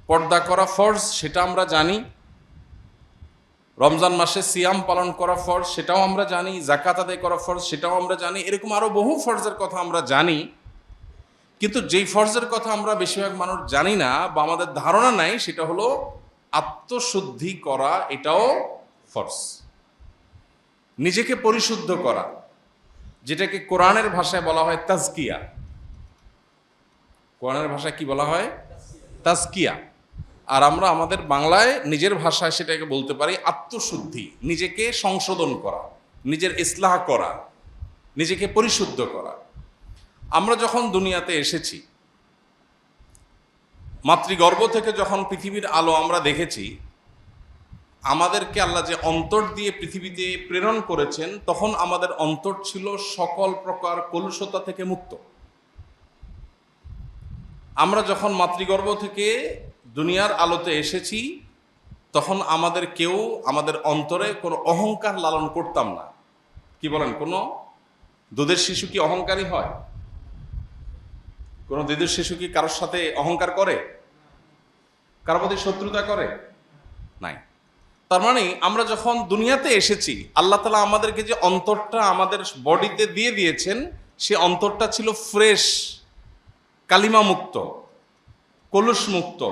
পর্দা করা ফরজ সেটা আমরা জানি, রমজান মাসে সিয়াম পালন করা ফরজ সেটাও আমরা জানি, যাকাত আদায় করা ফরজ সেটাও আমরা জানি, এরকম আরও বহু ফরজের কথা আমরা জানি। কিন্তু যেই ফরজের কথা আমরা বেশিরভাগ মানুষ জানি না বা আমাদের ধারণা নাই, সেটা হলো আত্মশুদ্ধি করা, এটাও ফরজ। নিজেকে পরিশুদ্ধ করা, যেটাকে কোরআনের ভাষায় বলা হয় তাজকিয়া। কোরআনের ভাষায় কি বলা হয়? তাজকিয়া। আর আমরা আমাদের বাংলায় নিজের ভাষায় সেটাকে বলতে পারি আত্মশুদ্ধি, নিজেকে সংশোধন করা, নিজের ইসলাহ করা, নিজেকে পরিশুদ্ধ করা। আমরা যখন দুনিয়াতে এসেছি, মাতৃগর্ভ থেকে যখন পৃথিবীর আলো আমরা দেখেছি, আমাদেরকে আল্লাহ যে অন্তর দিয়ে পৃথিবীতে প্রেরণ করেছেন, তখন আমাদের অন্তর ছিল সকল প্রকার কলুষতা থেকে মুক্ত। আমরা যখন মাতৃগর্ভ থেকে দুনিয়ার আলোতে এসেছি, তখন আমাদের অন্তরে কোনো অহংকার লালন করতাম না। কি বলেন? কোনো দুধের শিশু কি অহংকারী হয়? কোনো দুধের শিশু কি কারোর সাথে অহংকার করে? কারোর প্রতি শত্রুতা করে? নাই। তার মানে আমরা যখন দুনিয়াতে এসেছি, আল্লাহ তাআলা আমাদেরকে যে অন্তরটা আমাদের বডিতে দিয়ে দিয়েছেন, সে অন্তরটা ছিল ফ্রেশ, কালিমা মুক্ত, কলুষ মুক্ত।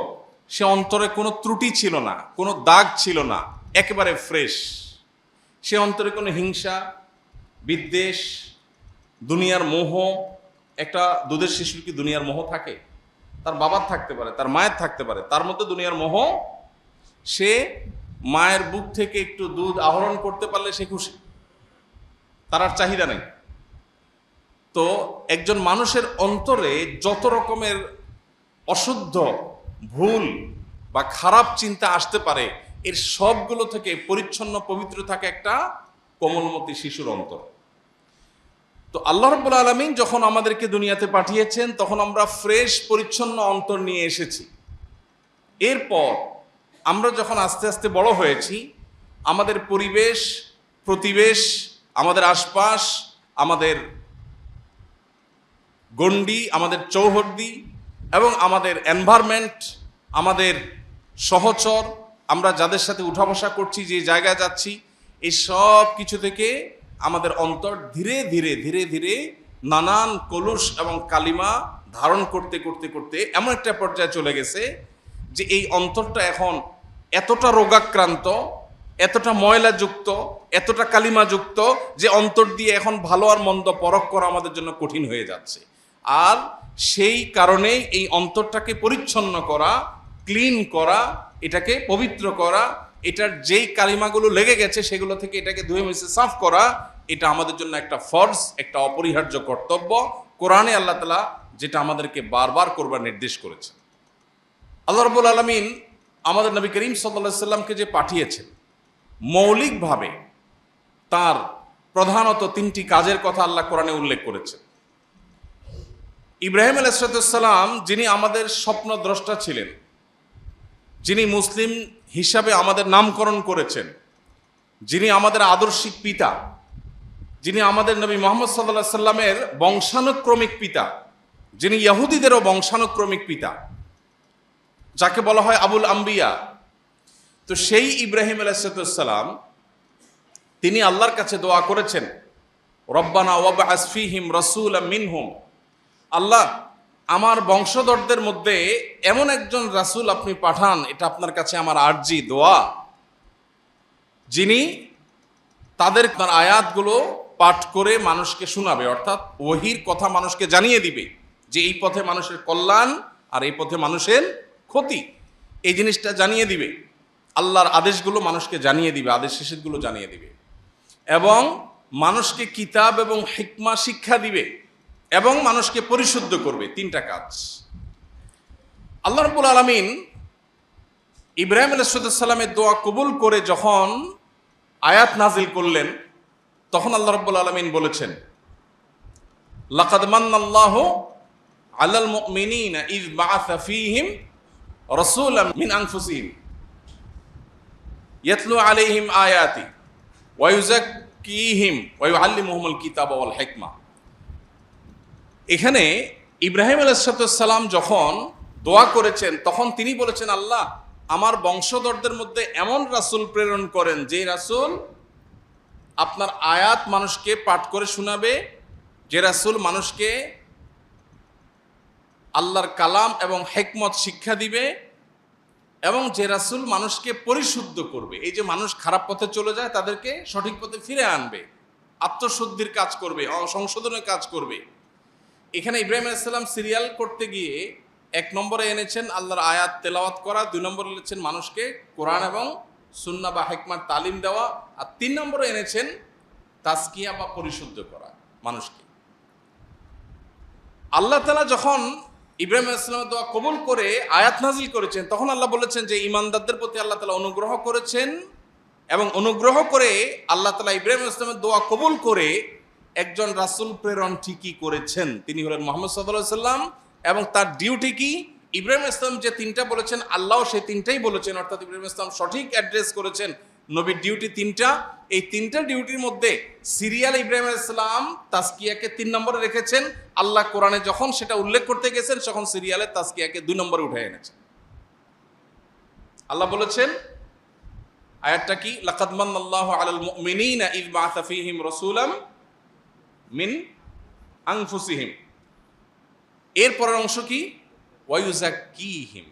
সে অন্তরে কোনো ত্রুটি ছিল না, কোনো দাগ ছিল না, একেবারে ফ্রেশ। সে অন্তরে কোনো হিংসা, বিদ্বেষ, দুনিয়ার মোহ। একটা দুধের শিশুর কি দুনিয়ার মোহ থাকে? তার বাবার থাকতে পারে, তার মায়ের থাকতে পারে, তার মধ্যে দুনিয়ার মোহ। সে মায়ের বুক থেকে একটু দুধ আহরণ করতে পারলে সে খুশি, তার আর চাহিদা নেই। তো একজন মানুষের অন্তরে যত রকমের অশুদ্ধ, ভুল বা খারাপ চিন্তা আসতে পারে, এর সবগুলো থেকে পরিচ্ছন্ন, পবিত্র থাকে একটা কোমলমতি শিশুর অন্তর। তো আল্লাহ রাব্বুল আলামিন যখন আমাদেরকে দুনিয়াতে পাঠিয়েছেন, তখন আমরা ফ্রেশ, পরিচ্ছন্ন অন্তর নিয়ে এসেছি। এরপর আমরা যখন আস্তে আস্তে বড় হয়েছি, আমাদের পরিবেশ, প্রতিবেশ, আমাদের আশপাশ, আমাদের গণ্ডি, আমাদের চৌহদ্দি এবং আমাদের এনভায়রনমেন্ট, আমাদের সহচর, আমরা যাদের সাথে উঠা বসা করছি, যে জায়গায় যাচ্ছি, এই সব কিছু থেকে আমাদের অন্তর ধীরে ধীরে ধীরে ধীরে নানান কলুষ এবং কালিমা ধারণ করতে করতে করতে এমন একটা পর্যায়ে চলে গেছে যে এই অন্তরটা এখন এতটা রোগাক্রান্ত, এতটা ময়লাযুক্ত, এতটা কালিমাযুক্ত যে অন্তর দিয়ে এখন ভালো আর মন্দ পরখ করা আমাদের জন্য কঠিন হয়ে যাচ্ছে। আর সেই কারণেই এই অন্তরটাকে পরিচ্ছন্ন করা, ক্লিন করা, এটাকে পবিত্র করা, এটার যেই কালিমাগুলো লেগে গেছে সেগুলো থেকে এটাকে ধুয়ে মুছে সাফ করা, এটা আমাদের জন্য একটা ফরজ, একটা অপরিহার্য কর্তব্য। কোরআনে আল্লাহ তাআলা যেটা আমাদেরকে বারবার করবার নির্দেশ করেছে। আল্লাহ রাব্বুল আলামিন আমাদের নবী করিম সাল্লাল্লাহু আলাইহি সাল্লামকে যে পাঠিয়েছেন, মৌলিকভাবে তার প্রধানত তিনটি কাজের কথা আল্লাহ কোরআনে উল্লেখ করেছেন। ইব্রাহিম আলাইহিস সালাম, যিনি আমাদের স্বপ্নদ্রষ্টা ছিলেন, যিনি মুসলিম হিসাবে আমাদের নামকরণ করেছেন, যিনি আমাদের আদর্শিক পিতা, যিনি আমাদের নবী মুহাম্মদ সাল্লাল্লাহু আলাইহি সাল্লামের বংশানুক্রমিক পিতা, যিনি ইহুদিদেরও বংশানুক্রমিক পিতা, যাকে বলা হয় আবুল আম্বিয়া। তো সেই ইব্রাহিম আলাইহিস সালাম, তিনি আল্লাহর কাছে দোয়া করেছেন, রব্বানা ওয়াবআস ফীহিম রাসূলাম মিনহুম, আল্লাহ আমার বংশধরদের মধ্যে এমন একজন রাসূল আপনি পাঠান, এটা আপনার কাছে আমার আরজি, দোয়া, যিনি তাদের আয়াতগুলো পাঠ করে মানুষকে শোনাবে, অর্থাৎ ওহির কথা মানুষকে জানিয়ে দিবে যে এই পথে মানুষের কল্যাণ আর এই পথে মানুষের ক্ষতি, এই জিনিসটা জানিয়ে দিবে। আল্লাহর আদেশগুলো মানুষকে জানিয়ে দিবে, আদেশ নিষেধগুলো জানিয়ে দিবে, এবং মানুষকে কিতাব এবং হিকমা শিক্ষা দিবে, এবং মানুষকে পরিশুদ্ধ করবে। তিনটা কাজ। আল্লাহ রাব্বুল আলামিন ইব্রাহিম আলাইহিস সালামের দোয়া কবুল করে যখন আয়াত নাজিল করলেন, তখন আল্লাহ রাব্বুল আলামিন বলেছেন, লাকাদ মান্নাল্লাহু আলাল মুমিনিনা ইয বাআসা ফীহিম রাসূলাম মিন আনফুসিহিম ইয়াতলু আলাইহিম আয়াতি ওয়া ইউযাক্কিহিম ওয়া ইউআল্লিমুহুমুল কিতাবা ওয়াল হিকমা। এখানে ইব্রাহিম আলাইহিস সালাম যখন দোয়া করেছেন, তখন তিনি বলেছেন, আল্লাহ আমার বংশধরদের মধ্যে এমন রাসূল প্রেরণ করেন যে রাসূল আপনার আয়াত মানুষকে পাঠ করে শোনাবে, যে রাসূল মানুষকে আল্লাহর কালাম এবং হিকমত শিক্ষা দিবে, এবং যে রাসূল মানুষকে পরিশুদ্ধ করবে। এই যে মানুষ খারাপ পথে চলে যায় তাদেরকে সঠিক পথে ফিরে আনবে, আত্মশুদ্ধির কাজ করবে, সংশোধনের কাজ করবে। এখানে ইব্রাহিম আলাইহিস সালাম সিরিয়াল করতে গিয়ে 1 নম্বরে এনেছেন আল্লাহর আয়াত তেলাওয়াত করা, 2 নম্বরে এনেছেন মানুষকে কোরআন এবং সুন্নাহ বা হিকমার তালিম দেওয়া, আর 3 নম্বরে এনেছেন তাজকিয়া বা পরিশুদ্ধ করা মানুষকে। আল্লাহ তাআলা যখন ইব্রাহিম আলাইহিস সালামের দোয়া কবুল করে আয়াত নাজিল করেছেন, তখন আল্লাহ বলেছেন যে ঈমানদারদের প্রতি আল্লাহ তাআলা অনুগ্রহ করেছেন, এবং অনুগ্রহ করে আল্লাহ তাআলা ইব্রাহিম আলাইহিস সালামের দোয়া কবুল করে একজন রাসূল প্রেরণ ঠিকই করেছেন। তিনি হলেন মুহাম্মদ সাল্লাল্লাহু আলাইহি সাল্লাম। এবং তার ডিউটি কি? ইব্রাহিম আলাইহিস সালাম যে 3টা বলেছেন, আল্লাহও সেই 3টাই বলেছেন, অর্থাৎ ইব্রাহিম আলাইহিস সালাম সঠিক অ্যাড্রেস করেছেন। নবীর ডিউটি 3টা। এই 3টা ডিউটির মধ্যে সিরিয়াল ইব্রাহিম আলাইহিস সালাম তাজকিয়াকে 3 নম্বরে রেখেছেন। আল্লাহ কোরআনে যখন সেটা উল্লেখ করতে গেছেন, তখন সিরিয়ালে তাজকিয়াকে 2 নম্বরে উঠে এনেছেন। আল্লাহ বলেছেন, আয়াতটা কি? লাকাদ মান্নাল্লাহু আলাল মুমিনিনা ইয বাআসা ফীহিম রাসূলাম মিন আনফুসিহিম। এর পরের অংশ কি? ওয়ায়ুযাক্কিহিম।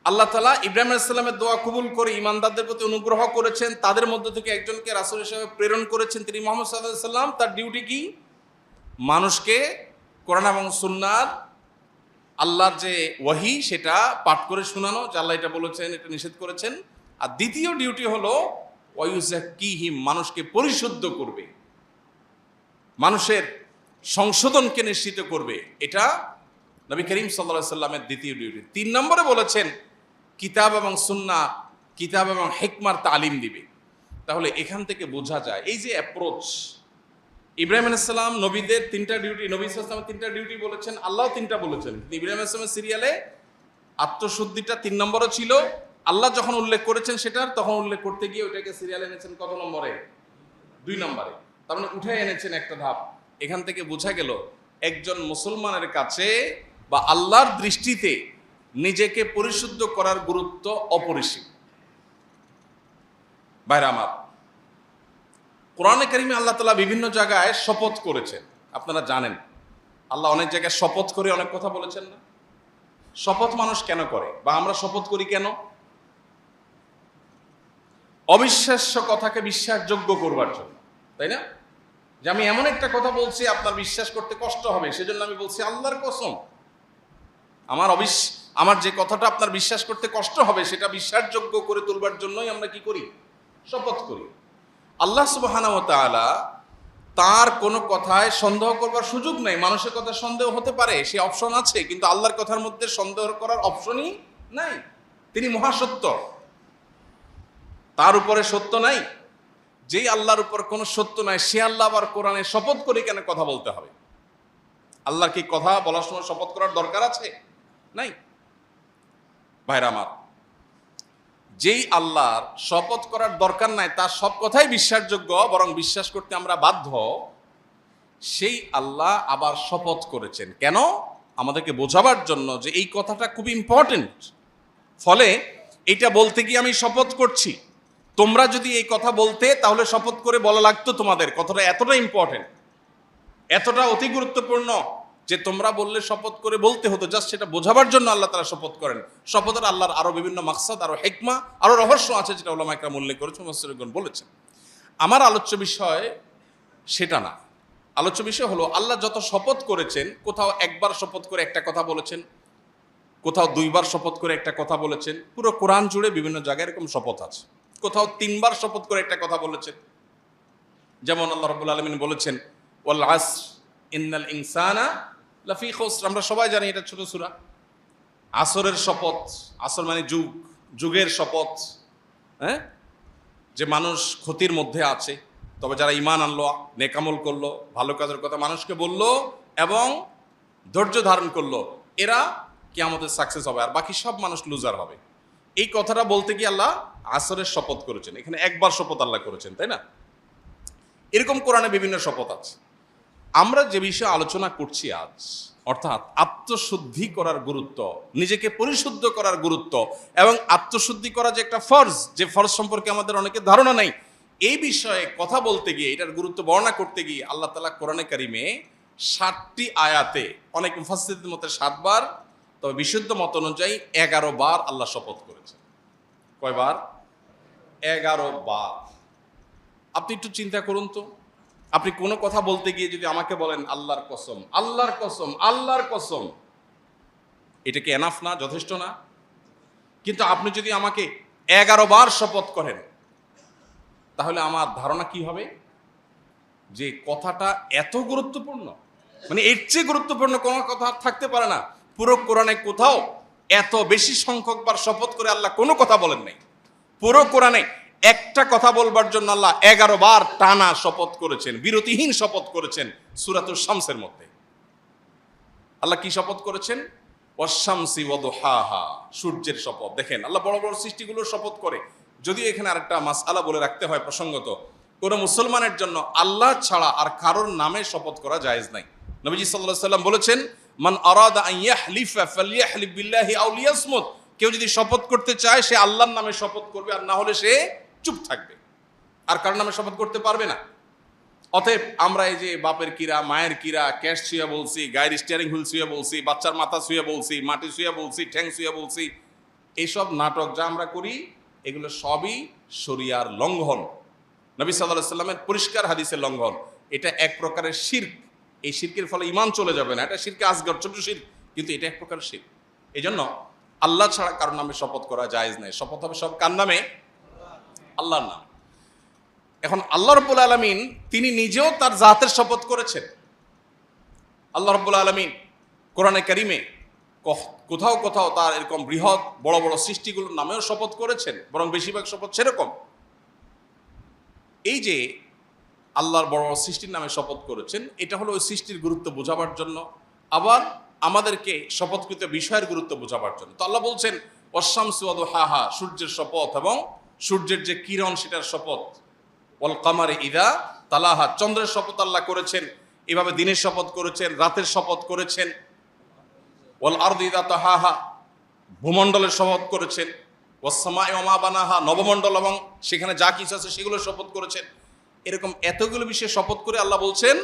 আল্লাহ তাআলা ইব্রাহিম আলাইহিস সালামের দোয়া কবুল করে ঈমানদারদের প্রতি অনুগ্রহ করেছেন, তাদের মধ্য থেকে একজনকে রাসূল হিসেবে প্রেরণ করেছেন, তিনি মুহাম্মদ সাল্লাল্লাহু আলাইহি সাল্লাম। তার ডিউটি কি? মানুষকে কোরআন এবং সুন্নাহর আল্লাহর যে ওয়াহি সেটা পাঠ করে শোনানো, যে আল্লাহ এটা বলেছেন, এটা নিষেধ করেছেন। আর দ্বিতীয় ডিউটি হলো ওয়ায়ুযাক্কিহিম, মানুষকে পরিশুদ্ধ করবে, মানুষের সংশোধনকে নিশ্চিত করবে। এটা নবী করিম সাল্লাল্লাহু আলাইহি সাল্লামের দ্বিতীয় ডিউটি। 3 নম্বরে বলেছেন কিতাব এবং সুন্নাহ, কিতাব এবং হিকমার তালিম দিবে। তাহলে এখান থেকে বোঝা যায় এই যে অ্যাপ্রোচ, ইব্রাহিম আলাইহিস সালাম নবীদের 3টা ডিউটি, নবী সাল্লাল্লাহু আলাইহি ওয়াসাল্লাম 3টা ডিউটি বলেছেন, আল্লাহও 3টা বলেছেন। ইব্রাহিম আলাইহিস সালামের সিরিয়ালে আত্মশুদ্ধিটা 3 নম্বরে ছিল, আল্লাহ যখন উল্লেখ করেছেন সেটার, তখন উল্লেখ করতে গিয়ে ওটাকে সিরিয়ালে এনেছেন কত নম্বরে? 2 নম্বরে। তার মানে উঠে এনেছেন একটা ধাপ। এখান থেকে বোঝা গেল একজন মুসলমানের কাছে বা আল্লাহর দৃষ্টিতে নিজেকে পরিশুদ্ধ করার গুরুত্ব অপরিসীম। ভাইরা আমার, কোরআনে কারিমে আল্লাহ তাআলা বিভিন্ন জায়গায় শপথ করেছেন, আপনারা জানেন। আল্লাহ অনেক জায়গায় শপথ করে অনেক কথা বলেছেন না? শপথ মানুষ কেন করে, বা আমরা শপথ করি কেন? অবিশ্বাস্য কথাকে বিশ্বাসযোগ্য করবার জন্য, তাই না? যে আমি এমন একটা কথা বলছি আপনার বিশ্বাস করতে কষ্ট হবে, সেজন্য আমি বলছি আল্লাহর কসম। আমার যে কথাটা আপনার বিশ্বাস করতে কষ্ট হবে সেটা বিশ্বাসযোগ্য করে তুলবার জন্যই আমরা কি করি? শপথ করি। আল্লাহ সুবহানাহু ওয়া তাআলা তার কোনো কথায় সন্দেহ করবার সুযোগ নেই। মানুষের কথা সন্দেহ হতে পারে, সে অপশন আছে, কিন্তু আল্লাহর কথার মধ্যে সন্দেহ করার অপশনই নাই। তিনি মহাসত্য, তার উপরে সত্য নাই। যেই আল্লাহর উপর কোনো সত্য নাই, সে আল্লাহ আবার কোরআনে শপথ করে কেন কথা বলতে হবে? আল্লাহর কি কথা বলার সময় শপথ করার দরকার আছে? নাই। ভাইরা আমার, যেই আল্লাহর শপথ করার দরকার নাই, তার সব কথাই বিশ্বাসযোগ্য, বরং বিশ্বাস করতে আমরা বাধ্য, সেই আল্লাহ আবার শপথ করেছেন কেন? আমাদেরকে বোঝাবার জন্য যে এই কথাটা খুব ইম্পর্টেন্ট। ফলে এটা বলতে গিয়ে আমি শপথ করছি, তোমরা যদি এই কথা বলতে, তাহলে শপথ করে বলা লাগতো তোমাদের। কথাটা এতটা ইম্পর্টেন্ট, এতটা অতি গুরুত্বপূর্ণ যে তোমরা বললে শপথ করে বলতে হতো। জাস্ট সেটা বোঝাবার জন্য আল্লাহ তাআলা শপথ করেন। শপথের আল্লাহর আরো বিভিন্ন মাকসাদ, আরো হিকমা, আরো রহস্য আছে, যেটা উলামা ইকরাম উল্লেখ করেছেন, মুফাসসিরগণ বলেছেন। আমার আলোচ্য বিষয় সেটা না। আলোচ্য বিষয় হলো আল্লাহ যত শপথ করেছেন, কোথাও একবার শপথ করে একটা কথা বলেছেন, কোথাও 2বার শপথ করে একটা কথা বলেছেন। পুরো কোরআন জুড়ে বিভিন্ন জায়গায় এরকম শপথ আছে। কোথাও 3বার শপথ করে একটা কথা বলেছেন, যেমন আল্লাহ রাব্বুল আলামিন বলেছেন ওয়াল আসর ইন্নাল ইনসানা লাফি খুসর। আমরা সবাই জানি এটা ছোট সূরা। আসরের শপথ, আসর মানে যুগ, যুগের শপথ, হ্যাঁ, যে মানুষ ক্ষতির মধ্যে আছে। তবে যারা ঈমান আনলো, নেকামল করলো, ভালো কাজের কথা মানুষকে বললো এবং ধৈর্য ধারণ করলো, এরা কিয়ামতের সাকসেস হবে, আর বাকি সব মানুষ লুজার হবে। এই কথাটা বলতে গিয়ে আল্লাহ আসরের শপথ করেছেন। এখানে একবার শপথ আল্লাহ করেছেন, তাই না? এরকম কোরআনে বিভিন্ন শপথ আছে। আমরা যে বিষয়ে আলোচনা করছি আজ, অর্থাৎ আত্মশুদ্ধি করার গুরুত্ব, নিজেকে পরিশুদ্ধ করার গুরুত্ব, এবং আত্মশুদ্ধি করা যে একটা ফরজ, যে ফরজ সম্পর্কে আমাদের অনেকের ধারণা নেই, এই বিষয়ে কথা বলতে গিয়ে, এটার গুরুত্ব বর্ণনা করতে গিয়ে আল্লাহ তাআলা কোরআনে কারিমে 60টি আয়াতে, অনেক মুফাসসিরদের মতে 7 বার, তবে বিশুদ্ধ মত অনুযায়ী 11 বার আল্লাহ শপথ করেছেন। কয়বার? 11 বার। আপনি একটু চিন্তা করুন তো, আপনি কোনো কথা বলতে গিয়ে যদি আমাকে বলেন আল্লাহর কসম, আল্লাহর কসম, আল্লাহর কসম, এটা কি এনাফ না, যথেষ্ট না? কিন্তু আপনি যদি আমাকে 11 বার শপথ করেন, তাহলে আমার ধারণা কি হবে যে কথাটা এত গুরুত্বপূর্ণ, মানে এর চেয়ে গুরুত্বপূর্ণ কোনো কথা থাকতে পারে না। পুরো কোরআনে কোথাও এত বেশি সংখ্যক বার শপথ করে আল্লাহ কোনো কথা বলেন নাই। পুরো কোরআনে একটা কথা বলবার জন্য আল্লাহ 11 বার টানা শপথ করেছেন, বিরতিহীন শপথ করেছেন। সূরাতুল শামসের মধ্যে আল্লাহ কি শপথ করেছেন? ওয়াশ-শামসি ওয়া দুহাহা, সূর্যের শপথ। দেখেন আল্লাহ বড় বড় সৃষ্টিগুলোর শপথ করে। যদিও এখানে আরেকটা মাসআলা বলে রাখতে হয় প্রসঙ্গত, কোন মুসলমানের জন্য আল্লাহ ছাড়া আর কারোর নামে শপথ করা জায়েজ নাই। নবীজি সাল্লাল্লাহু আলাইহি ওয়াসাল্লাম বলেছেন, মান আরাদা আন ইয়াহলিফা ফালইয়াহলিফ বিল্লাহি আও লিয়াসমুত, কেউ যদি শপথ করতে চায় সে আল্লাহর নামে শপথ করবে, আর না হলে সে চুপ থাকবে, আর কারোর নামে শপথ করতে পারবে না। অতএব আমরা এই যে বাপের কিরা, মায়ের কিরা, ক্যাশ ছুঁয়া বলছি, গায়ের স্টিয়ারিং হুইল ছুঁয়া বলছি, বাচ্চার মাথা ছুঁয়া বলছি, মাটি ছুঁয়া বলছি, ঠ্যাং ছুঁয়া বলছি, এইসব নাটক যা আমরা করি এগুলো সবই শরিয়ার লঙ্ঘন, নবী সাল্লাল্লাহু আলাইহি ওয়াসাল্লামের পরিষ্কার হাদিসের লঙ্ঘন। এটা এক প্রকারের শিরক। এই শিরকের ফলে ঈমান চলে যাবে না, এটা শিরকে আসগর, ছোট শিরক, কিন্তু এটা এক প্রকারের শিরক। এই জন্য আল্লাহ ছাড়া কারোর নামে শপথ করা জায়েজ নাই। শপথ হবে সব কার নামে? আল্লাহর নাম। এখন আল্লাহ রাব্বুল আলামিন তিনি নিজেও তার জাতের শপথ করেছেন। আল্লাহ রাব্বুল আলামিন কোরআনে কারিমে কোথাও কোথাও তার এরকম বৃহৎ বড় বড় সৃষ্টিগুলোর নামেও শপথ করেছেন, বরং বেশিরভাগ শপথ সেরকম। এই যে আল্লাহর বড় বড় সৃষ্টির নামে শপথ করেছেন, এটা হলো ওই সৃষ্টির গুরুত্ব বোঝাবার জন্য, আবার আমাদেরকে শপথকৃত বিষয়ের গুরুত্ব বোঝাবার জন্য। তো আল্লাহ বলছেন ওয়াশ-শামসি ওয়া দুহাহা, সূর্যের শপথ এবং সূর্যের যে কিরণ সেটার শপথ, ওয়াল কামারি ইযা তালাহা, চন্দ্রের শপথ আল্লাহ করেছেন, এভাবে দিনের শপথ করেছেন, রাতের শপথ করেছেন, ওয়াল আরদি ইযা তাহাহা, ভূমণ্ডলের শপথ করেছেন, ওয়াস সামাই ওয়া মা বানাহা, নবমণ্ডল এবং সেখানে যা কিছু আছে সেগুলোর শপথ করেছেন। এরকম এতগুলো বিষয়ে শপথ করে আল্লাহ বলছেন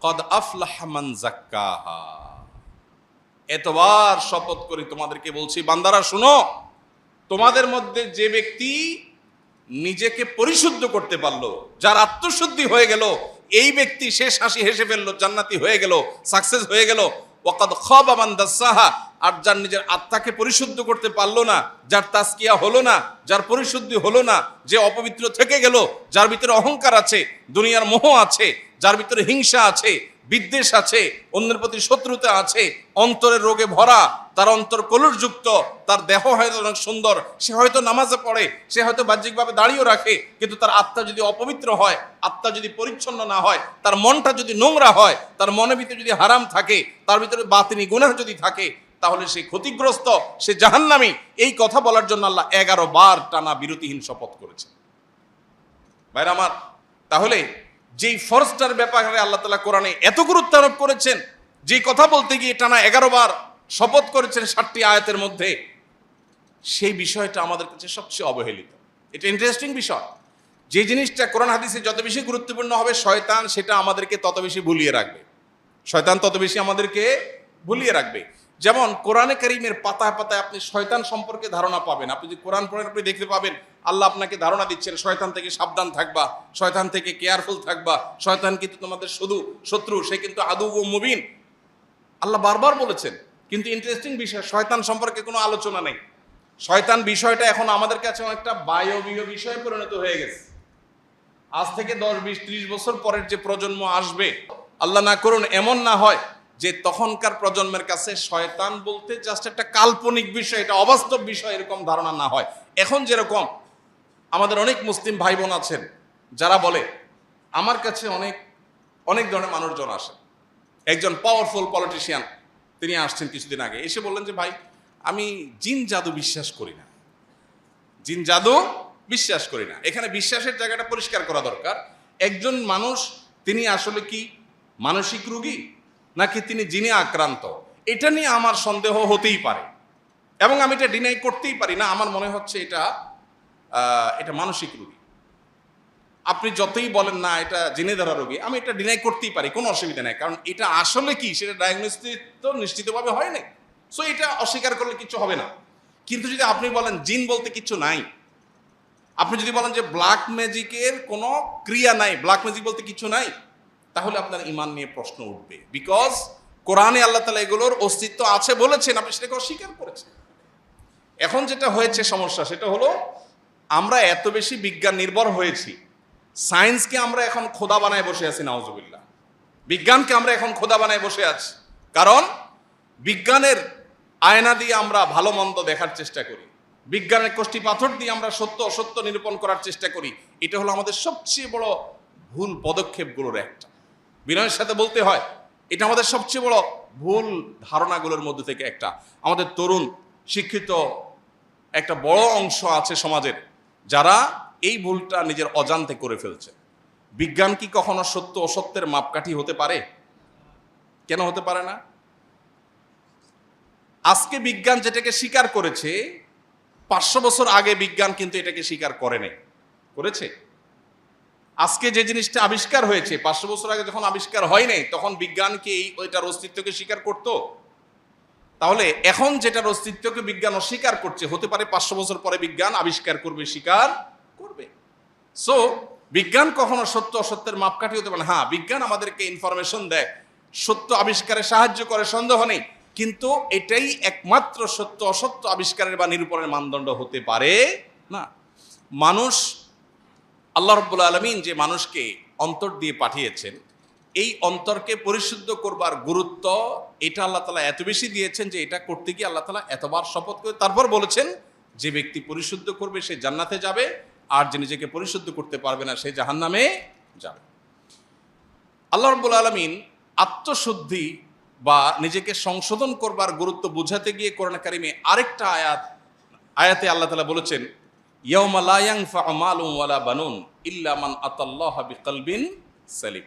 কদ আফলাহা মান যাক্কাহা, এতবার শপথ করে তোমাদেরকে বলছি বান্দারা শুনো, তোমাদের মধ্যে যে ব্যক্তি নিজেকে পরিশুদ্ধ করতে পারলো, যার আত্মশুদ্ধি হয়ে গেল, এই ব্যক্তি শেষ হাসি হেসে ফেললো, জান্নাতি হয়ে গেল, সাকসেস হয়ে গেল। ওয়াকাদ খাবা মান দাসাহা, আর যার নিজের আত্মাকে পরিশুদ্ধ করতে পারলো না, যার তাজকিয়া হলো না, যার পরিশুদ্ধি হলো না, যে অপবিত্র থেকে গেল, যার ভিতরে অহংকার আছে, দুনিয়ার মোহ আছে, যার ভিতরে হিংসা আছে, বিদ্বেষ আছে, অন্যের প্রতি শত্রুতা আছে, অন্তরের রোগে ভরা, তার অন্তর কলুষযুক্ত, তার দেহ হয়তো অনেক সুন্দর, সে হয়তো নামাজে পড়ে, সে হয়তো বাহ্যিকভাবে দাঁড়িয়েও রাখে, কিন্তু তার আত্মা যদি অপবিত্র হয়, আত্মা যদি পরিচ্ছন্ন না হয়, তার মনটা যদি নোংরা হয়, তার মনের ভিতরে যদি হারাম থাকে, তার ভিতরে বাতিনি গুনাহ যদি থাকে, তাহলে সে ক্ষতিগ্রস্ত, সে জাহান্নামী। এই কথা বলার জন্য আল্লাহ 11 বার টানা বিরতিহীন শপথ করেছে। ভাইরা আমার, তাহলে যেই ফরজটার ব্যাপারে আল্লাহ তাআলা কোরআনে এত গুরুত্ব আরোপ করেছেন, যে কথা বলতে গিয়ে টানা 11 বার শপথ করেছেন 60টি আয়াতের মধ্যে, সেই বিষয়টা আমাদের কাছে সবচেয়ে অবহেলিত। এটা ইন্টারেস্টিং বিষয়। যে জিনিসটা কোরআন হাদিসে যত বেশি গুরুত্বপূর্ণ হবে, শয়তান সেটা আমাদেরকে তত বেশি ভুলিয়ে রাখবে। শয়তান তত বেশি আমাদেরকে ভুলিয়ে রাখবে। যেমন কোরআনে কারীমের পাতায় পাতায় আপনি শয়তান সম্পর্কে ধারণা পাবেন। আপনি যদি কোরআন পড়েন, আপনি দেখতে পাবেন আল্লাহ আপনাকে ধারণা দিচ্ছেন শয়তান থেকে সাবধান থাকবা, শয়তান থেকে কেয়ারফুল থাকবা, শয়তান কিন্তু তোমাদের শুধু শত্রু, সে কিন্তু আদু ও মুবিন, আল্লাহ বারবার বলেছেন। কিন্তু ইন্টারেস্টিং বিষয়, শয়তান সম্পর্কে কোনো আলোচনা নেই। শয়তান বিষয়টা এখন আমাদের কাছে অনেকটা বায়বীয় বিষয়ে পরিণত হয়ে গেছে। আজ থেকে 10, 20, 30 বছর পরের যে প্রজন্ম আসবে, আল্লাহ না করুন এমন না হয় যে তখনকার প্রজন্মের কাছে শয়তান বলতে জাস্ট একটা কাল্পনিক বিষয়, এটা অবাস্তব বিষয়, এরকম ধারণা না হয়। এখন যেরকম আমাদের অনেক মুসলিম ভাই বোন আছেন যারা বলে, আমার কাছে অনেক অনেক ধরনের মানুষজন আসে। একজন পাওয়ারফুল পলিটিশিয়ান তিনি আসছেন কিছুদিন আগে, এসে বললেন যে ভাই, আমি জিন জাদু বিশ্বাস করি না, জিন জাদু বিশ্বাস করি না। এখানে বিশ্বাসের জায়গাটা পরিষ্কার করা দরকার। একজন মানুষ তিনি আসলে কি মানসিক রোগী, নাকি তিনি জিনে আক্রান্ত, এটা নিয়ে আমার সন্দেহ হতেই পারে এবং আমি এটা ডিনাই করতেই পারি না। আমার মনে হচ্ছে এটা মানসিক রোগী। আপনি যতই বলেন না এটা জিনে ধরা রোগী, আমি এটা ডিনাই করতেই পারি, কোনো অসুবিধা নেই, কারণ এটা আসলে কি সেটা ডায়াগনোসিস তো নিশ্চিতভাবে হয় নাই। সো এটা অস্বীকার করলে কিছু হবে না। কিন্তু যদি আপনি বলেন জিন বলতে কিছু নাই, আপনি যদি বলেন যে ব্ল্যাক ম্যাজিকের কোনো ক্রিয়া নাই, ব্ল্যাক ম্যাজিক বলতে কিছু নাই, তাহলে আপনার ঈমান নিয়ে প্রশ্ন উঠবে। বিকজ কোরআনে আল্লাহ তাআলা এগুলোর অস্তিত্ব আছে বলেছেন, আপনি সেটাকে অস্বীকার করেছেন। এখন যেটা হয়েছে সমস্যা, সেটা হলো আমরা এত বেশি বিজ্ঞান নির্ভর হয়েছি, সায়েন্সকে আমরা এখন খোদা বানায় বসে আছি, নাউজুবিল্লাহ। বিজ্ঞানকে আমরা এখন খোদা বানায় বসে আছি, কারণ বিজ্ঞানের আয়না দিয়ে আমরা ভালো মন্দ দেখার চেষ্টা করি, বিজ্ঞানের কষ্টি পাথর দিয়ে আমরা সত্য অসত্য নিরূপণ করার চেষ্টা করি। এটা হলো আমাদের সবচেয়ে বড় ভুল পদক্ষেপগুলোর একটা। বিনয়ের সাথে বলতে হয়, এটা আমাদের সবচেয়ে বড় ভুল ধারণাগুলোর মধ্যে থেকে একটা। আমাদের তরুণ শিক্ষিত একটা বড় অংশ আছে সমাজের, যারা এই ভুলটা নিজের অজান্তে করে ফেলছে। বিজ্ঞান কি কখনো সত্য অসত্যের মাপকাঠি হতে পারে? কেন হতে পারে না? আজকে বিজ্ঞান যেটাকে স্বীকার করেছে, 500 বছর আগে বিজ্ঞান কিন্তু এটাকে স্বীকার করে নাই, করেছে? আজকে যে জিনিসটা আবিষ্কার হয়েছে 500 বছর আগে যখন আবিষ্কার হয় নাই, তখন বিজ্ঞান কি ওইটার অস্তিত্বকে স্বীকার করত? তাহলে এখন যেটার অস্তিত্বকে বিজ্ঞান অস্বীকার করছে, হতে পারে 500 বছর পরে বিজ্ঞান আবিষ্কার করবে, স্বীকার করবে। সো বিজ্ঞান কখনো সত্য অসত্যের মাপকাঠি হতে পারে না। হ্যাঁ, বিজ্ঞান আমাদেরকে ইনফরমেশন দেয়, সত্য আবিষ্কারে সাহায্য করে, সন্দেহ নেই, কিন্তু এটাই একমাত্র সত্য অসত্য আবিষ্কারের বা নিরূপণের মানদণ্ড হতে পারে না। মানুষ, আল্লাহ রাব্বুল আলামিন যে মানুষকে অন্তর দিয়ে পাঠিয়েছেন, এই অন্তরকে পরিশুদ্ধ করবার গুরুত্ব এটা আল্লাহ তাআলা এত বেশি দিয়েছেন যে এটা করতে গিয়ে আল্লাহ তাআলা এতবার শপথ করে তারপর বলেছেন, যে ব্যক্তি পরিশুদ্ধ করবে সে জান্নাতে যাবে, আর যে নিজেকে পরিশুদ্ধ করতে পারবে না সে জাহান্নামে যাবে। আল্লাহ রাব্বুল আলামিন আত্মশুদ্ধি বা নিজেকে সংশোধন করবার গুরুত্ব বোঝাতে গিয়ে কোরআন কারিমে আরেকটা আয়াতে আল্লাহ তাআলা বলেছেন, ইয়াউমা লা ইয়ানফাউ মালুন ওয়ালা বানুন ইল্লা মান আতাল্লাহা বিকলবিন সালিম।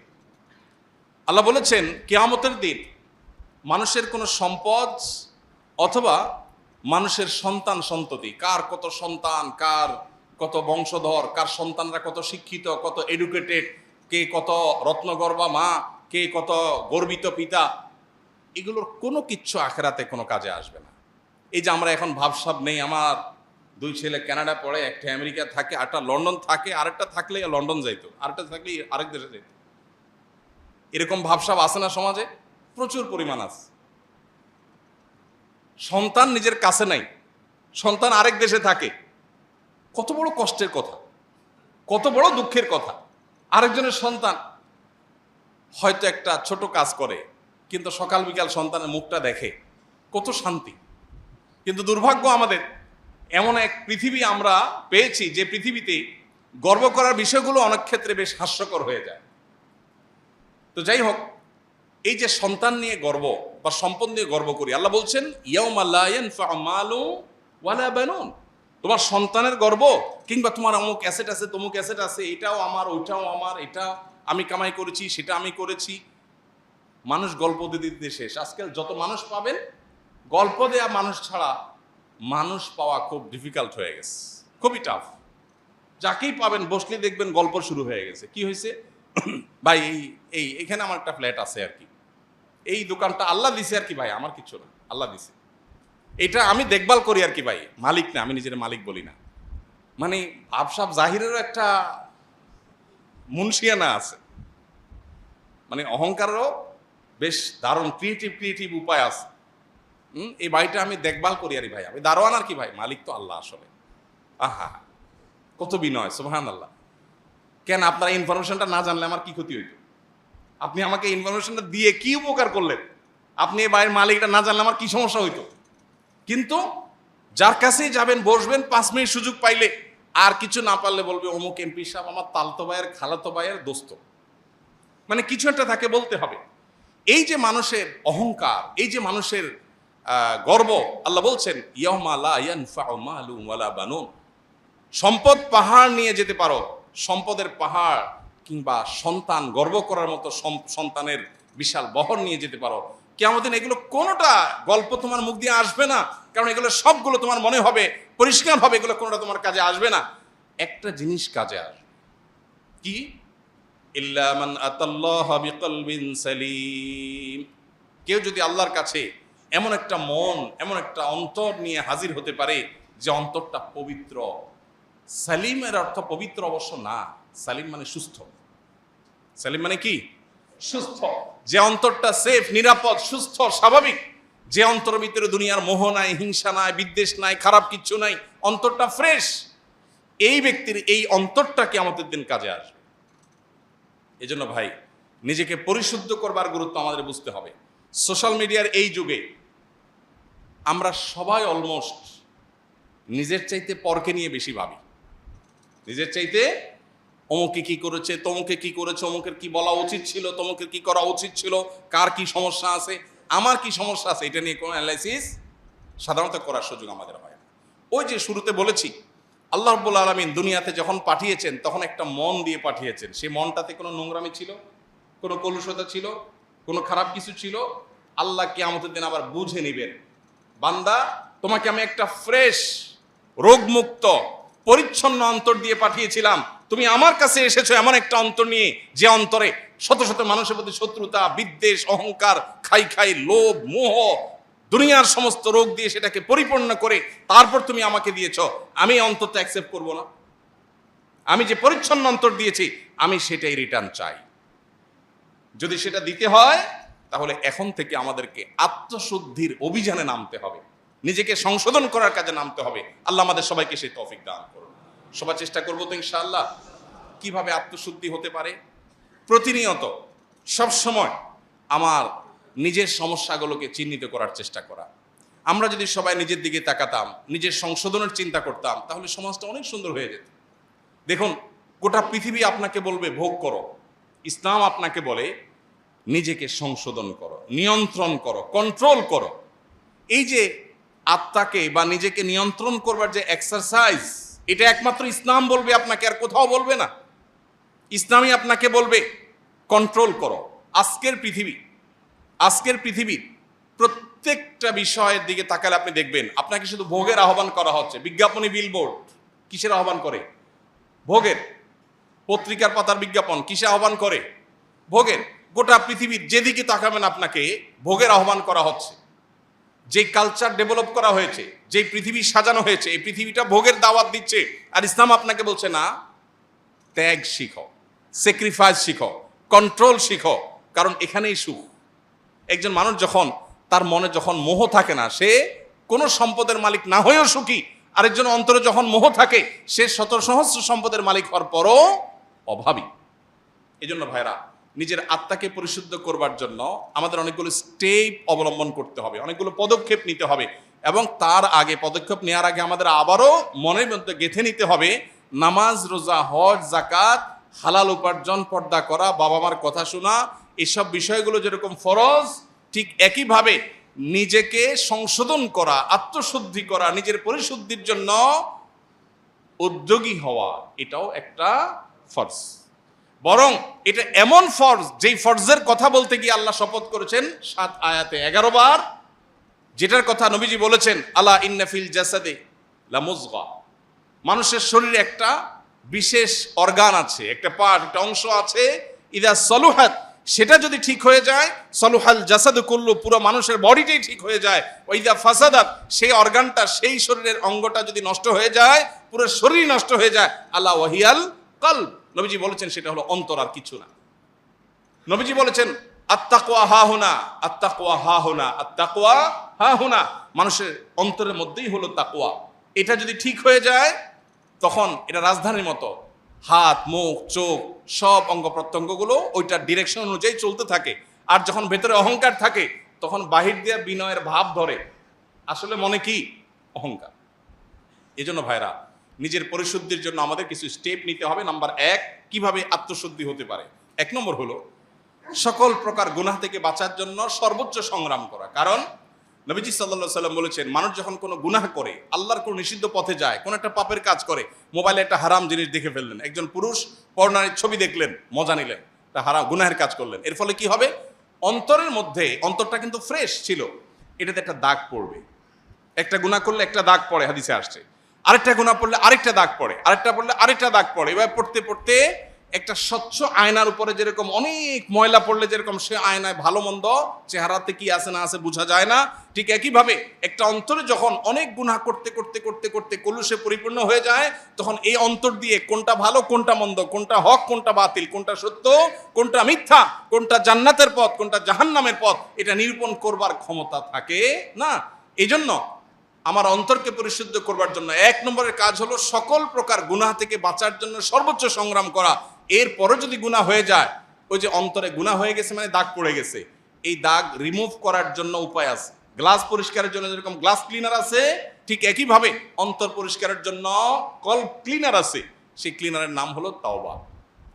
আল্লাহ বলেছেন কিয়ামতের দিন মানুষের কোনো সম্পদ অথবা মানুষের সন্তান সন্ততি, কার কত সন্তান, কার কত বংশধর, কার সন্তানরা কত শিক্ষিত, কত এডুকেটেড, কে কত রত্নগর্ভা মা, কে কত গর্বিত পিতা, এগুলোর কোনো কিচ্ছু আখেরাতে কোনো কাজে আসবে না। এই যে আমরা এখন ভাবসাব নেই, আমার 2 ছেলে কানাডা পড়ে, একটা আমেরিকা থাকে, আরেকটা লন্ডন থাকে, আরেকটা থাকলে লন্ডন যাইতো, আরেকটা থাকলে আরেক দেশে যেত, এরকম ভাবসাব আছে না সমাজে? প্রচুর পরিমাণ আছে। সন্তান নিজের কাছে নাই, সন্তান আরেক দেশে থাকে। কত বড় কষ্টের কথা, কত বড় দুঃখের কথা। আরেকজনের সন্তান হয়তো একটা ছোট কাজ করে, কিন্তু সকাল বিকাল সন্তানের মুখটা দেখে, কত শান্তি। কিন্তু দুর্ভাগ্য আমাদের, এমন এক পৃথিবী আমরা পেয়েছি যে পৃথিবীতে গর্ব করার বিষয়গুলো অনেক ক্ষেত্রে বেশ হাস্যকর হয়ে যায়। তো যাই হোক, এই যে সন্তান নিয়ে গর্ব বা সম্পদ নিয়ে গর্ব করি, আল্লাহ বলছেন ইয়াউমা লা ইয়ানফাউ মালু ওয়ালা বানুন, তোমার সন্তানের গর্ব কিংবা তোমার অমুক অ্যাসেট আছে, তমুক অ্যাসেট আছে, এটাও আমার, ওইটাও আমার, এটা আমি কামাই করেছি, সেটা আমি করেছি। মানুষ গল্প দিতে শেষ। আজকাল যত মানুষ পাবেন, গল্প দেয়া মানুষ ছাড়া মানুষ পাওয়া খুব ডিফিকাল্ট হয়ে গেছে, খুবই টাফ। যাকেই পাবেন বসলে দেখবেন গল্প শুরু হয়ে গেছে। কি হয়েছে ভাই, এইখানে আমার একটা ফ্ল্যাট আছে আর কি, এই দোকানটা আল্লাহ দিছে আর কি ভাই, আমার কিছু না, আল্লাহ দিছে, এটা আমি দেখভাল করি আর কি ভাই, মালিক না, আমি নিজের মালিক বলি না। মানে ভাবসাব জাহিরেরও একটা মুনশিয়ানা আছে, মানে অহংকারেরও বেশ দারুণ ক্রিয়েটিভ উপায় আছে। এই বাড়িটা আমি দেখভাল করি আর ভাই, আমি দারোয়ান আর কি ভাই, মালিক তো আল্লাহ আসলে। আহা, কত বিনয়, সুবহানাল্লাহ। কেন আপনারা ইনফরমেশনটা না জানলে আমার কি ক্ষতি হইতো? আপনি আমাকে ইনফরমেশনটা দিয়ে কি উপকার করলেন? আপনি এই বাড়ির মালিকটা না জানলে আমার কি সমস্যা হইতো? কিন্তু যার কাছেই যাবেন, বসবেন, 5 মিনিট সুযোগ পাইলে, আর কিছু না পারলে বলবে অমুক এমপি সাহেব আমার তালতো ভাইয়ের, খালাতো ভাইয়ের দোস্ত, মানে কিছু একটা তাকে বলতে হবে। এই যে মানুষের অহংকার, এই যে মানুষের গর্ব, আল্লাহ বলছেন ইয়াউমা লা ইয়ানফাউ মালু ওয়ালা বানুন। সম্পদ পাহাড় নিয়ে যেতে পারো, সম্পদের পাহাড় কিংবা সন্তান, গর্ব করার মতো সন্তানের বিশাল বহর নিয়ে যেতে পারো। কিয়ামতের দিন এগুলো কোনোটা গল্প তোমার মুখ দিয়ে আসবে না, কারণ এগুলো সবগুলো তোমার মনে হবে পরিষ্কার হবে, এগুলো কোনোটা তোমার কাজে আসবে না। একটা জিনিস কাজে আসবে, কি? ইল্লা মান আতাল্লাহা বিকলবিন সালিম। কেউ যদি আল্লাহর কাছে এমন একটা মন, এমন একটা অন্তর নিয়ে হাজির হতে পারে যে অন্তরটা পবিত্র। সালিমের অর্থ পবিত্র অবশ্য না, সালিম মানে সুস্থ। সালিম মানে কি? সুস্থ। যে অন্তরটা সেফ, নিরাপদ, সুস্থ, স্বাভাবিক, যে অন্তরের ভিতরে দুনিয়ার মোহ নাই, হিংসা নাই, বিদ্বেষ নাই, খারাপ কিচ্ছু নাই, অন্তরটা ফ্রেশ, এই ব্যক্তির এই অন্তরটা কিয়ামতের দিন কাজে আসবে। এজন্য ভাই, নিজেকে পরিশুদ্ধ করবার গুরুত্ব আমাদের বুঝতে হবে। সোশ্যাল মিডিয়ার এই যুগে আমরা সবাই অলমোস্ট নিজের চাইতে পরকে নিয়ে বেশি ভাবি। নিজের চাইতে অমুকে কি করেছে, তমুকে কি করেছে, অমুকের কি বলা উচিত ছিল, তমুকের কি করা উচিত ছিল, কার কি সমস্যা আছে, আমার কি সমস্যা আছে, এটা নিয়ে কোনো অ্যানালাইসিস সাধারণত করার সুযোগ আমাদের হয় না। ওই যে শুরুতে বলেছি, আল্লাহ রাব্বুল আলামিন দুনিয়াতে যখন পাঠিয়েছেন তখন একটা মন দিয়ে পাঠিয়েছেন। সেই মনটাতে কোনো নোংরামি ছিল, কোনো কলুষতা ছিল, কোনো খারাপ কিছু ছিল? আল্লাহ কিয়ামতের দিন আবার বুঝে নিবেন, বান্দা তোমাকে আমি একটা ফ্রেশ, রোগমুক্ত, পরিচ্ছন্ন অন্তর দিয়ে পাঠিয়েছিলাম, তুমি আমার কাছে এসেছো এমন একটা অন্তর নিয়ে যে অন্তরে শত শত মানুষের প্রতি শত্রুতা, বিদ্বেষ, অহংকার, খাই লোভ, মোহ, দুনিয়ার সমস্ত রোগ দিয়ে সেটাকে পরিপূর্ণ করে তারপর তুমি আমাকে দিয়েছো। আমি অন্তরটা অ্যাকসেপ্ট করব না। আমি যে পরিচ্ছন্ন অন্তর দিয়েছি আমি সেটাই রিটার্ন চাই। যদি সেটা দিতে হয় তাহলে এখন থেকে আমাদেরকে আত্মশুদ্ধির অভিযানে নামতে হবে, নিজেকে সংশোধন করার কাজে নামতে হবে। আল্লাহ আমাদের সবাইকে সেই তৌফিক দান করুন। সবাই চেষ্টা করবো তো ইনশাআল্লাহ। কিভাবে আত্মশুদ্ধি হতে পারে? প্রতিনিয়ত সব সময় আমার নিজের সমস্যাগুলোকে চিহ্নিত করার চেষ্টা করা। আমরা যদি সবাই নিজের দিকে তাকাতাম, নিজের সংশোধনের চিন্তা করতাম, তাহলে সমাজটা অনেক সুন্দর হয়ে যেত। দেখুন, গোটা পৃথিবী আপনাকে বলবে ভোগ করো, ইসলাম আপনাকে বলে নিজেকে সংশোধন করো, নিয়ন্ত্রণ করো, কন্ট্রোল করো। এই যে আত্মাকে বা নিজেকে নিয়ন্ত্রণ করবার যে এক্সারসাইজ, এটা একমাত্র ইসলাম বলবে আপনাকে, আর কোথাও বলবে না। ইসলামই আপনাকে বলবে কন্ট্রোল করো। আজকের পৃথিবীর প্রত্যেকটা বিষয়ের দিকে তাকালে আপনি দেখবেন আপনাকে শুধু ভোগের আহ্বান করা হচ্ছে। বিজ্ঞাপনী বিলবোর্ড কিসের আহ্বান করে? ভোগের। পত্রিকার পাতার বিজ্ঞাপন কিসে আহ্বান করে? ভোগের। গোটা পৃথিবীর যেদিকে তাকাবেন আপনাকে ভোগের আহ্বান করা হচ্ছে। যে কালচার ডেভেলপ করা হয়েছে, যে পৃথিবী সাজানো হয়েছে, এই পৃথিবীটা ভোগের দাওয়াত দিচ্ছে। আর ইসলাম আপনাকে বলছে না, ত্যাগ শিখো, স্যাক্রিফাইস শিখো, কন্ট্রোল শিখো, কারণ এখানেই সুখ। একজন মানুষ যখন তার মনে যখন মোহ থাকে না, সে কোনো সম্পদের মালিক না হয়েও সুখী। আরেকজন অন্তরে যখন মোহ থাকে, সে শত সহস্র সম্পদের মালিক হওয়ার পরও অভাবী। এই জন্য ভাইরা, নিজের আত্মাকে পরিশুদ্ধ করবার জন্য আমাদের অনেকগুলো স্টেপ অবলম্বন করতে হবে, অনেকগুলো পদক্ষেপ নিতে হবে। এবং তার আগে, পদক্ষেপ নেওয়ার আগে আমাদের আবারও মনের মধ্যে গেঁথে নিতে হবে, নামাজ, রোজা, হজ, যাকাত, হালাল উপার্জন, পর্দা করা, বাবা মার কথা শোনা, এসব বিষয়গুলো যেরকম ফরজ, ঠিক একইভাবে নিজেকে সংশোধন করা, আত্মশুদ্ধি করা, নিজের পরিশুদ্ধির জন্য উদ্যোগী হওয়া, এটাও একটা ফরজ। বরং এটা এমন ফরজ, যেই ফরজের কথা বলতে গিয়ে আল্লাহ শপথ করেছেন 7 আয়াতে 11 বার, যেটার কথা নবীজি বলেছেন, আলা ইন্না ফিল জাসাদে লামুজগা। মানুষের শরীরে একটা বিশেষ অর্গান আছে, একটা পার্ট, একটা অংশ আছে, ইদা সলুহাত, সেটা যদি ঠিক হয়ে যায়, সলুহাল জাসাদু কুল্লু, পুরো মানুষের বডিটাই ঠিক হয়ে যায়। ওইদা ফাসাদাত, সেই অর্গানটা, সেই শরীরের অঙ্গটা যদি নষ্ট হয়ে যায়, পুরো শরীর নষ্ট হয়ে যায়। আল্লাহ ওয়াহিয়াল কলব, নবীজি বলেছেন সেটা হলো অন্তর, আর কিছু না। নবীজি বলেছেন আত্তাকওয়া হাহুনা, আত্তাকওয়া হাহুনা, আত্তাকওয়া হাহুনা, মানুষের অন্তরের মধ্যেই হলো তাকওয়া। এটা যদি ঠিক হয়ে যায়, তখন এটা রাজধানীর মতো, হাত, মুখ, চোখ, সব অঙ্গ প্রত্যঙ্গগুলো ওইটার ডিরেকশন অনুযায়ী চলতে থাকে। আর যখন ভেতরে অহংকার থাকে, তখন বাহির দিয়ে বিনয়ের ভাব ধরে, আসলে মনে কি? অহংকার। এজন্য ভাইরা, নিজের পরিশুদ্ধির জন্য আমাদের কিছু স্টেপ নিতে হবে। নাম্বার 1, কিভাবে আত্মশুদ্ধি হতে পারে? 1 নম্বর হলো সকল প্রকার গুনাহ থেকে বাঁচার জন্য সর্বোচ্চ সংগ্রাম করা। কারণ নবীজি সাল্লাল্লাহু আলাইহি ওয়াসাল্লাম বলেছেন, মানুষ যখন কোনো গুনাহ করে, আল্লাহর কোনো নিষিদ্ধ পথে যায়, কোনো একটা পাপের কাজ করে, মোবাইলে একটা হারাম জিনিস দেখে ফেললেন, একজন পুরুষ পর্নোর ছবি দেখলেন, মজা নিলেন, একটা হারাম গুনাহের কাজ করলেন, এর ফলে কি হবে? অন্তরের মধ্যে, অন্তরটা কিন্তু ফ্রেশ ছিল, এটাতে একটা দাগ পড়বে। একটা গুনাহ করলে একটা দাগ পড়ে, হাদিসে আসছে। আরেকটা গুনাহ পড়লে আরেকটা দাগ পড়ে, আরেকটা পড়লে আরেকটা দাগ পড়ে। এবার পড়তে পড়তে একটা স্বচ্ছ আয়নার উপরে যেরকম অনেক ময়লা পড়লে যেরকম সে আয়নায় ভালো মন্দ চেহারাতে কি আছে না আছে বোঝা যায় না, ঠিক একইভাবে একটা অন্তরে যখন অনেক গুনাহ করতে করতে করতে করতে কলুষে পরিপূর্ণ হয়ে যায়, তখন এই অন্তর দিয়ে কোনটা ভালো কোনটা মন্দ, কোনটা হক কোনটা বাতিল, কোনটা সত্য কোনটা মিথ্যা, কোনটা জান্নাতের পথ কোনটা জাহান্নামের পথ, এটা নিরূপণ করবার ক্ষমতা থাকে না। এই জন্য আমার অন্তরকে পরিশুদ্ধ করবার জন্য 1 নম্বরের কাজ হলো সকল প্রকার গুনাহ থেকে বাঁচার জন্য সর্বোচ্চ সংগ্রাম করা। এরপরে যদি গুনাহ হয়ে যায়, ওই যে অন্তরে গুনাহ হয়ে গেছে মানে দাগ পড়ে গেছে, এই দাগ রিমুভ করার জন্য উপায় আছে। গ্লাস পরিষ্কারের জন্য যেরকম গ্লাস ক্লিনার আছে, ঠিক একইভাবে অন্তর পরিষ্কারের জন্য কল ক্লিনার আছে। সেই ক্লিনারের নাম হলো তওবা।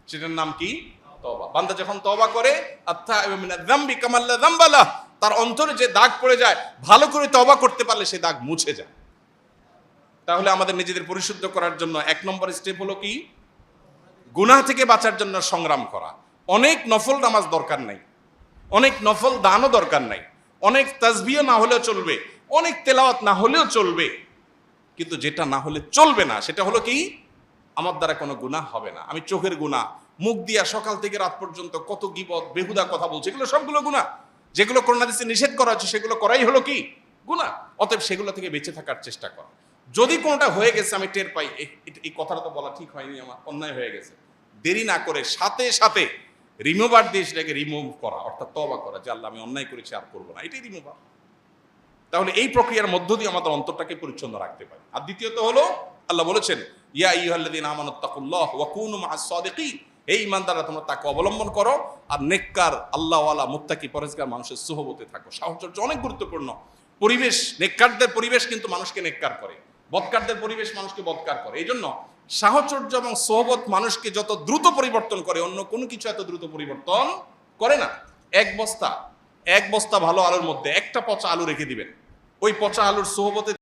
সেটার নাম কি? তওবা। বান্দা যখন তওবা করে, আত্তাইবু মিনাজ যামবি কামাল্লা যামবালা, তার অন্তরে যে দাগ পড়ে যায়, ভালো করে তওবা করতে পারলে সেই দাগ মুছে যায়। তাহলে আমাদের নিজেদের পরিশুদ্ধ করার জন্য 1 নম্বর স্টেপ হলো কি? গুনাহ থেকে বাঁচার জন্য সংগ্রাম করা। অনেক নফল নামাজ দরকার নাই, অনেক নফল দানও দরকার নাই, অনেক তাসবিহ না হলেও চলবে, অনেক তেলাওয়াত না হলেও চলবে, কিন্তু যেটা না হলে চলবে না সেটা হলো কি? আমার দ্বারা কোনো গুনাহ হবে না। আমি চোখের গুনাহ, মুখ দিয়া সকাল থেকে রাত পর্যন্ত কত গীবত বেহুদা কথা বলছি, এগুলো সবগুলো গুনাহ। যেগুলো কোরআন হাদিসে নিষেধ করা হচ্ছে সেগুলো করাই হলো কি? গুনাহ। অতএব সেগুলো থেকে বেঁচে থাকার চেষ্টা কর। যদি কোনোটা হয়ে গেছে আমি টের পাই, এই কথাটা তো বলা ঠিক হয়নি, আমার অন্যায় হয়ে গেছে, দেরি না করে সাথে সাথে রিমুভার দিয়ে সেটাকে রিমুভ করা, অর্থাৎ তওবা করা যে আল্লাহ আমি অন্যায় করেছি আর করবো না, এটাই রিমুভার। তাহলে এই প্রক্রিয়ার মধ্য দিয়ে আমাদের অন্তরটাকে পরিচ্ছন্ন রাখতে পারি। আর দ্বিতীয়ত হলো আল্লাহ বলেছেন, ইয়া আইয়ুহাল্লাযীনা আমানুত্তাকুল্লাহ ওয়া কুনু মা'আস সাদিকিন, এই ইমানদাররা তোমরা তাকে অবলম্বন করো আর নেককার আল্লাহওয়ালা মুত্তাকি পরহেজগার মানুষের সুহবতে থাকো। সাহচর্য অনেক গুরুত্বপূর্ণ। পরিবেশ, নেককারদের পরিবেশ কিন্তু মানুষকে নেককার করে, বদকারদের পরিবেশ মানুষকে বদকার করে। এই জন্য সাহচর্য এবং সোহবত মানুষকে যত দ্রুত পরিবর্তন করে, অন্য কোনো কিছু এত দ্রুত পরিবর্তন করে না। এক বস্তা ভালো আলুর মধ্যে একটা পচা আলু রেখে দিবেন, ওই পচা আলুর সোহবতে